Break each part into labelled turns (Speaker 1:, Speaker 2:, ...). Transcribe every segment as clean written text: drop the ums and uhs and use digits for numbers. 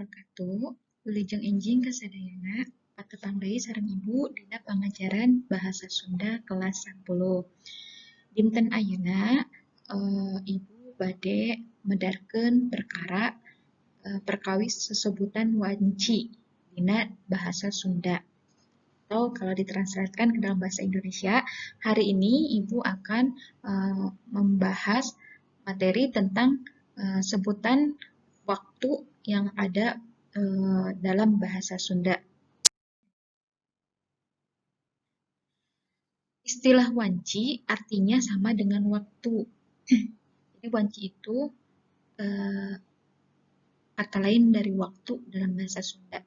Speaker 1: wabarakatuh. Wilujeng enjing kasadayana patepang sareng Ibu dina pangajaran Bahasa Sunda kelas 10. Dinten ayeuna Ibu bade medarkeun perkara perkawis sesebutan wanci dina bahasa Sunda. Atau kalau ditranslatekan ke dalam bahasa Indonesia, hari ini Ibu akan membahas materi tentang sebutan waktu yang ada dalam bahasa Sunda. Istilah wanci artinya sama dengan waktu. Jadi wanci itu kata lain dari waktu dalam bahasa Sunda.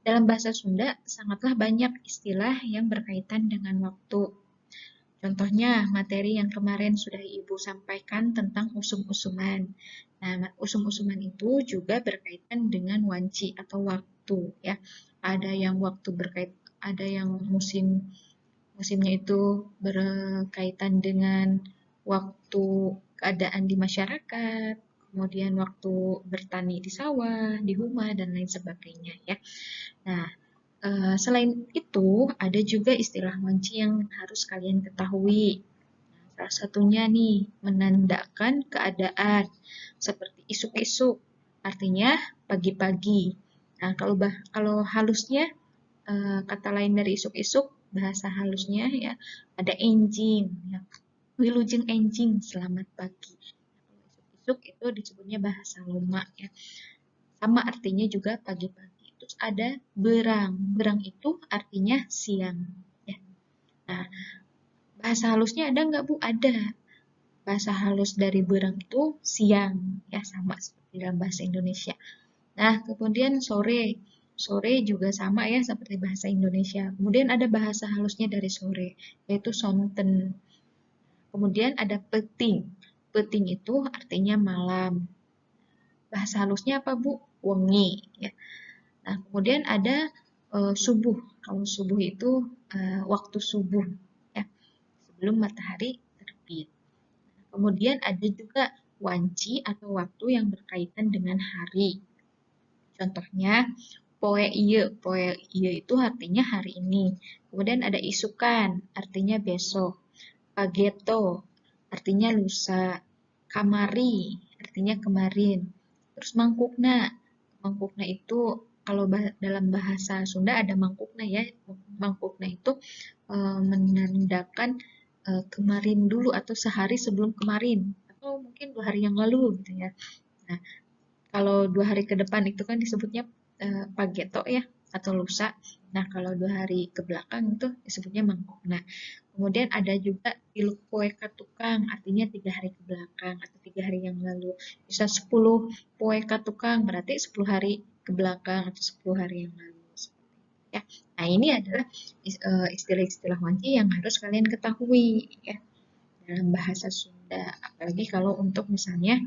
Speaker 1: Dalam bahasa Sunda sangatlah banyak istilah yang berkaitan dengan waktu. Contohnya materi yang kemarin sudah Ibu sampaikan tentang usum-usuman. Nah, usum-usuman itu juga berkaitan dengan wanci atau waktu, ya. Ada yang waktu ada yang musimnya itu berkaitan dengan waktu keadaan di masyarakat, kemudian waktu bertani di sawah, di rumah, dan lain sebagainya, ya. Nah, selain itu, ada juga istilah wanci yang harus kalian ketahui. Salah satunya nih, menandakan keadaan seperti isuk-isuk, artinya pagi-pagi. Nah, kalau halusnya, kata lain dari isuk-isuk, bahasa halusnya ya, ada enjing, ya. Wilujeng enjing, selamat pagi. Isuk-isuk itu disebutnya bahasa Loma, ya. Sama artinya juga pagi-pagi. Terus ada berang. Berang itu artinya siang. Ya. Nah, bahasa halusnya ada nggak, Bu? Ada. Bahasa halus dari berang itu siang. Ya, sama seperti dalam bahasa Indonesia. Nah, kemudian sore. Sore juga sama ya seperti bahasa Indonesia. Kemudian ada bahasa halusnya dari sore, yaitu sonten. Kemudian ada peting. Peting itu artinya malam. Bahasa halusnya apa, Bu? Wengi. Ya. Nah, kemudian ada subuh. Kalau subuh itu waktu subuh, ya, sebelum matahari terbit. Kemudian ada juga wanci atau waktu yang berkaitan dengan hari. Contohnya, poe ieu. Poe ieu itu artinya hari ini. Kemudian ada isukan, artinya besok. Pageto, artinya lusa. Kamari, artinya kemarin. Terus mangkukna. Mangkukna itu kalau dalam bahasa Sunda ada mangkukna ya. Mangkukna itu menandakan kemarin dulu atau sehari sebelum kemarin. Atau mungkin 2 hari yang lalu gitu ya. Nah, kalau 2 hari ke depan itu kan disebutnya pageto ya, atau lusa. Nah, kalau 2 hari ke belakang itu disebutnya mangkukna. Kemudian ada juga tiluk poe katukang, artinya 3 hari ke belakang atau 3 hari yang lalu. Bisa 10 poe katukang, berarti 10 hari ke belakang atau 10 hari yang lalu. Ya. Nah, ini adalah istilah-istilah wanci yang harus kalian ketahui ya dalam bahasa Sunda. Apalagi kalau untuk misalnya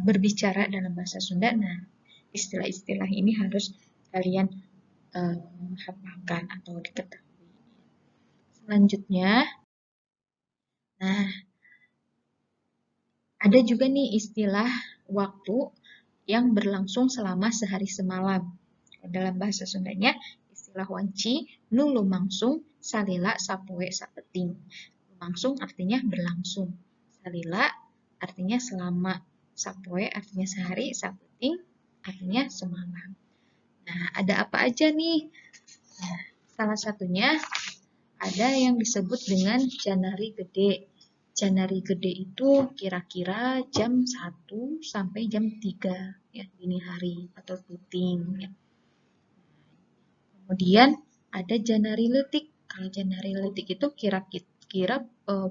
Speaker 1: berbicara dalam bahasa Sunda, nah istilah-istilah ini harus kalian hafalkan atau diketahui. Selanjutnya, nah ada juga nih istilah waktu yang berlangsung selama sehari semalam. Dalam bahasa Sundanya, istilah wanci nu lumangsung salila sapoe sapeting. Lumangsung artinya berlangsung. Salila artinya selama. Sapoe artinya sehari, sapeting artinya semalam. Nah, ada apa aja nih? Nah, salah satunya ada yang disebut dengan janari gede. Janari gede itu kira-kira jam 1 sampai jam 3 ya, dini hari atau puting ya. Kemudian ada janari letik. Kalau janari letik itu kira-kira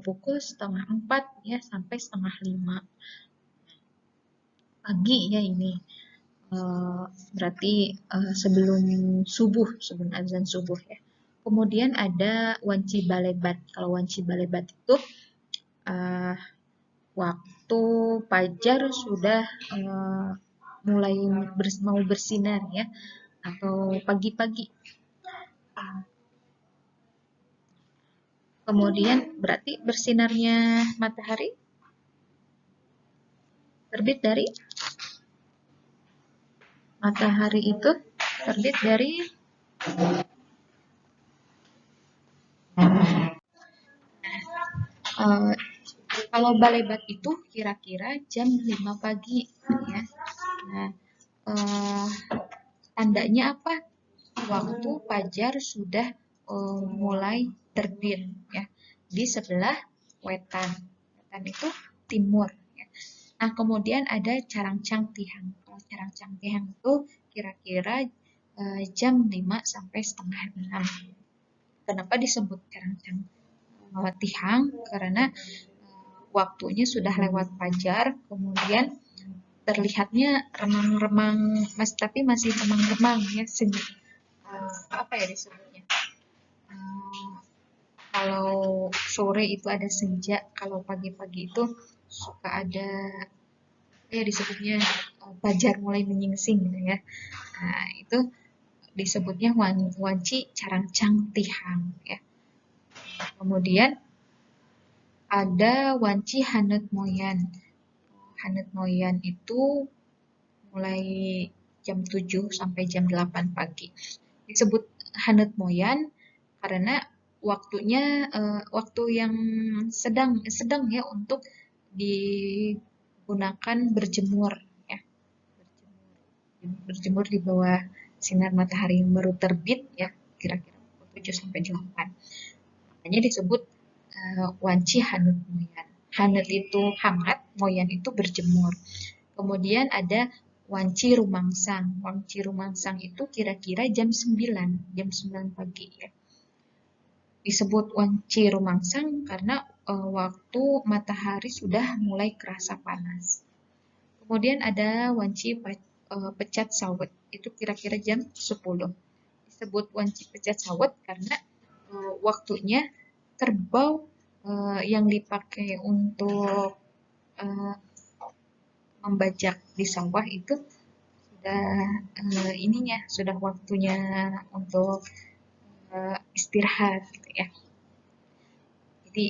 Speaker 1: pukul 3:30 ya sampai 4:30 pagi ya ini. Berarti sebelum subuh, sebelum azan subuh ya. Kemudian ada wanci balebat. Kalau wanci balebat itu waktu fajar sudah mulai mau bersinar ya, atau pagi-pagi. Kemudian berarti bersinarnya matahari terbit dari Matahari itu terbit dari kalau balebat itu kira-kira jam 5 pagi ya. Nah, tandanya apa? Waktu fajar sudah mulai terbit ya di sebelah wetan. Wetan itu timur ya. Nah, kemudian ada Carangcang Tihang. Kalau Carangcang Tihang itu kira-kira jam 5 sampai setengah 6. Kenapa disebut Carangcang Tihang? Karena waktunya sudah lewat fajar, kemudian terlihatnya remang-remang, tapi masih remang-remang ya, apa ya disebutnya? Kalau sore itu ada senja, kalau pagi-pagi itu suka ada ya disebutnya fajar mulai menyingsing gitu ya. Nah, itu disebutnya wanci Carangcang Tihang ya. Kemudian ada wanci Hanet Moyan. Hanet Moyan itu mulai jam 7 sampai jam 8 pagi. Disebut Hanet Moyan karena waktunya waktu yang sedang ya untuk digunakan berjemur ya. Berjemur di bawah sinar matahari yang baru terbit ya, kira-kira pukul 7 sampai 8. Makanya disebut wanci Hanet Moyan. Hanet itu hangat, Moyan itu berjemur. Kemudian ada wanci rumangsang. Wanci rumangsang itu kira-kira jam 9 pagi ya. Disebut wanci rumangsang karena waktu matahari sudah mulai kerasa panas. Kemudian ada wanci pecat sawet. Itu kira-kira jam 10. Disebut wanci pecat sawet karena waktunya kerbau yang dipakai untuk membajak di sawah itu sudah waktunya untuk istirahat gitu ya. Jadi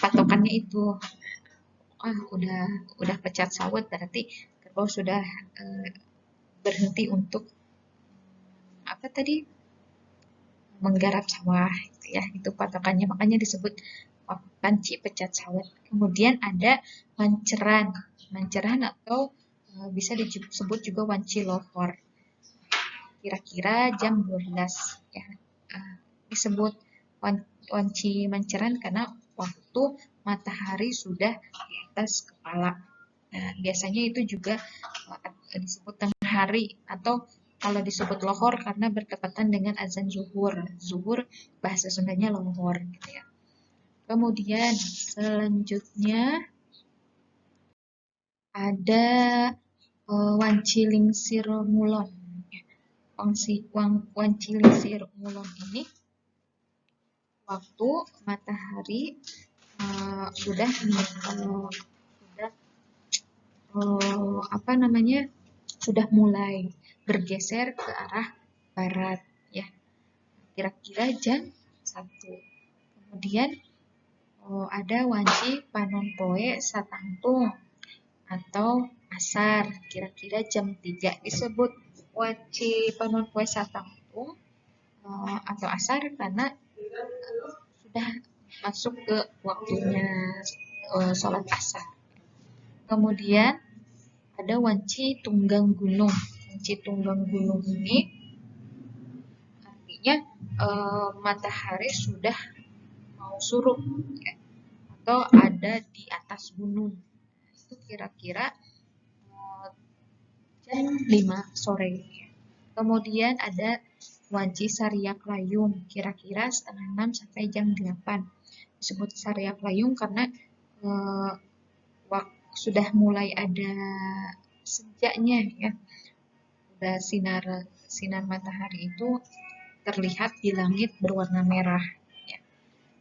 Speaker 1: patokannya itu udah pecat sawit berarti kerbau sudah berhenti untuk menggarap sawah gitu ya. Itu patokannya, makanya disebut wanci pecat sawit. Kemudian ada manceran. Manceran atau bisa disebut juga wanci lohor. Kira-kira jam 12 ya. Disebut wanci manceran karena waktu matahari sudah di atas kepala. Nah, biasanya itu juga disebut tengah hari atau kalau disebut lohor karena bertepatan dengan azan zuhur. Zuhur bahasa Sundanya lohor gitu ya. Kemudian selanjutnya ada wanci lingsir ngulon. Wanci lingsir ngulon ini waktu matahari sudah mulai bergeser ke arah barat ya, kira-kira jam 1. Kemudian ada wanci panon poe satangtung atau asar, kira-kira jam 3. Disebut wanci panon poe satangtung atau asar karena sudah masuk ke waktunya sholat asar. Kemudian ada wanci tunggang gunung. Wanci tunggang gunung ini artinya matahari sudah mau surup ya, atau ada di atas gunung. Itu kira-kira jam 5 sore. Kemudian ada wanci Sariak Layung, kira-kira setengah 6 sampai jam 8. Disebut Sariak Layung karena sudah mulai ada senjanya ya. Udah sinar matahari itu terlihat di langit berwarna merah. Ya.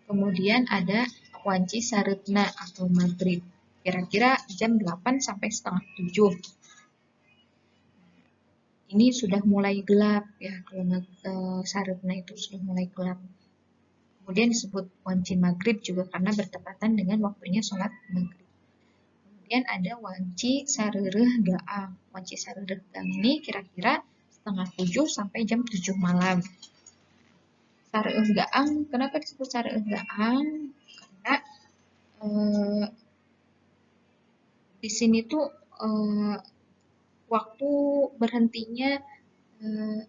Speaker 1: Kemudian ada wanci Saretna atau maghrib, kira-kira jam 8 sampai setengah 7. Ini sudah mulai gelap ya, kalau Saretna itu sudah mulai gelap. Kemudian disebut wanci maghrib juga karena bertepatan dengan waktunya sholat maghrib. Kemudian ada wanci sarereh gaang. Wanci sarereh gaang ini kira-kira setengah 7 sampai jam 7 malam. Sareueung gaang, kenapa disebut sareueung gaang? Karena di sini tuh waktu berhentinya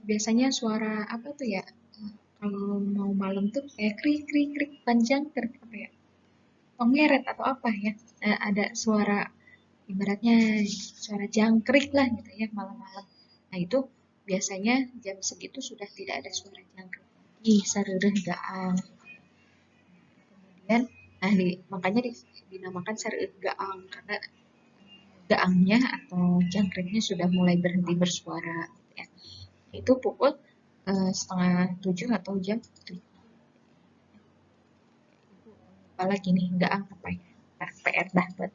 Speaker 1: biasanya suara apa tuh ya? Kalau mau malam tuh kayak krik krik krik panjang krik apa ya? Pengeret atau apa ya? Ada suara ibaratnya suara jangkrik lah gitu ya malam-malam. Nah itu biasanya jam segitu sudah tidak ada suara jangkrik lagi, sareureung gaang. Kemudian, nah makanya dinamakan sareueung gaang karena gaangnya atau jangkriknya sudah mulai berhenti bersuara. Ya. Itu pukul setengah 7 atau jam 7. Apalagi nih gaang apa ya? Nah, PR dah buat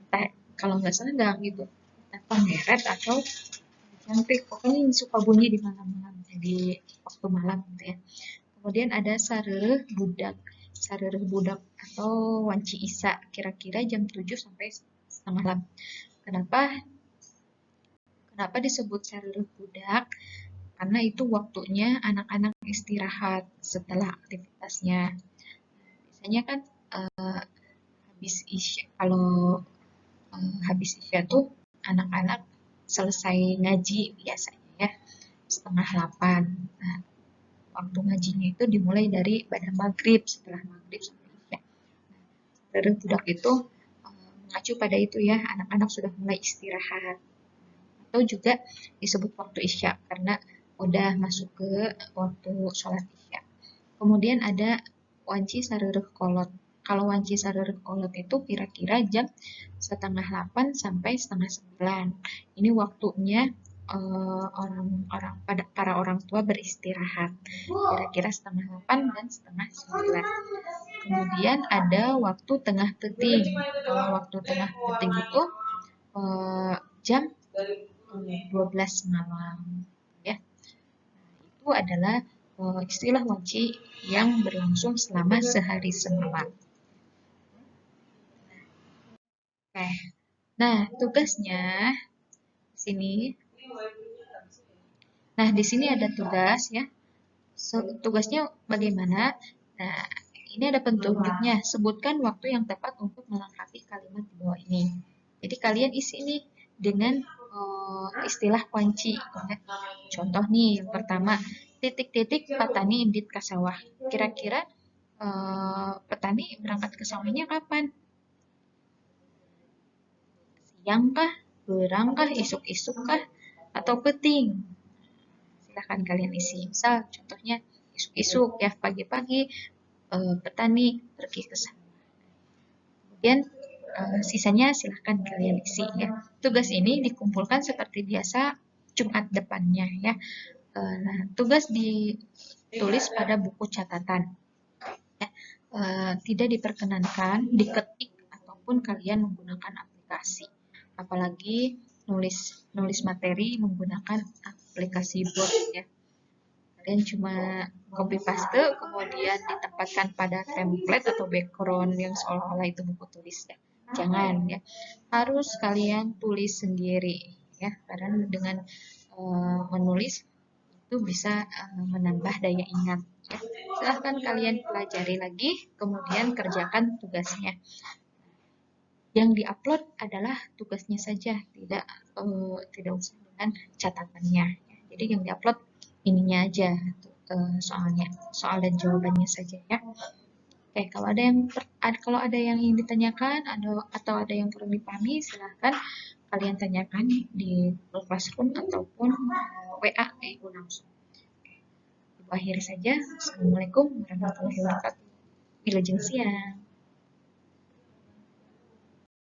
Speaker 1: entah kalau nggak salah gaang itu entah pengeret atau jangkrik. Pokoknya yang suka bunyi di malam-malam, jadi waktu malam gitu ya. Kemudian ada sareureung budak. Sareureung budak atau wanci isa kira-kira jam 7 sampai setengah 8. Kenapa disebut sareureung budak? Karena itu waktunya anak-anak istirahat setelah aktivitasnya. Biasanya kan habis isya, kalau habis isya tuh anak-anak selesai ngaji biasanya ya setengah 8. Nah, waktu ngajinya itu dimulai dari pada maghrib, setelah maghrib sampai isya. Dari budak itu mengacu pada itu ya, anak-anak sudah mulai istirahat. Atau juga disebut waktu isya karena udah masuk ke waktu sholat isya. Kemudian ada wanci sareureung kolot. Kalau wanci sareureung kolot itu kira-kira jam setengah 8 sampai setengah 9. Ini waktunya para orang tua beristirahat. Kira-kira setengah 8 dan setengah 9. Kemudian ada waktu tengah peting. Kalau waktu tengah peting itu jam 12 malam ya. Itu adalah istilah wanci yang berlangsung selama sehari semalam. Oke. Nah, tugasnya di sini. Nah, di sini ada tugas ya. Tugasnya bagaimana? Nah, ini ada petunjuknya. Sebutkan waktu yang tepat untuk melengkapi kalimat di bawah ini. Jadi kalian isi nih dengan istilah kunci. Ya. Contoh nih, yang pertama, titik-titik petani indit ke sawah. Kira-kira petani berangkat ke sawahnya kapan? Siang kah? Berang kah? Isuk-isuk kah? Atau peting? Silahkan kalian isi. Misal contohnya isuk-isuk ya, pagi-pagi petani pergi ke sawah. Kemudian sisanya silahkan kalian isi ya. Tugas ini dikumpulkan seperti biasa Jumat depannya ya. Nah, tugas ditulis pada buku catatan. Ya. Tidak diperkenankan diketik ataupun kalian menggunakan aplikasi. Apalagi nulis materi menggunakan aplikasi Board ya. Kalian cuma copy paste kemudian ditempatkan pada template atau background yang seolah-olah itu buku tulis ya. Jangan ya. Harus kalian tulis sendiri ya. Karena dengan menulis itu bisa menambah daya ingat ya. Silahkan kalian pelajari lagi kemudian kerjakan tugasnya. Yang diupload adalah tugasnya saja, tidak usah dengan catatannya. Jadi yang diupload ininya aja, soal dan jawabannya saja ya. Oke, kalau ada yang ingin ditanyakan atau ada yang perlu dipahami, silahkan kalian tanyakan di Classroom ataupun WA Ibu langsung. Ibu akhiri saja. Assalamualaikum warahmatullahi wabarakatuh. Wilujeng siang.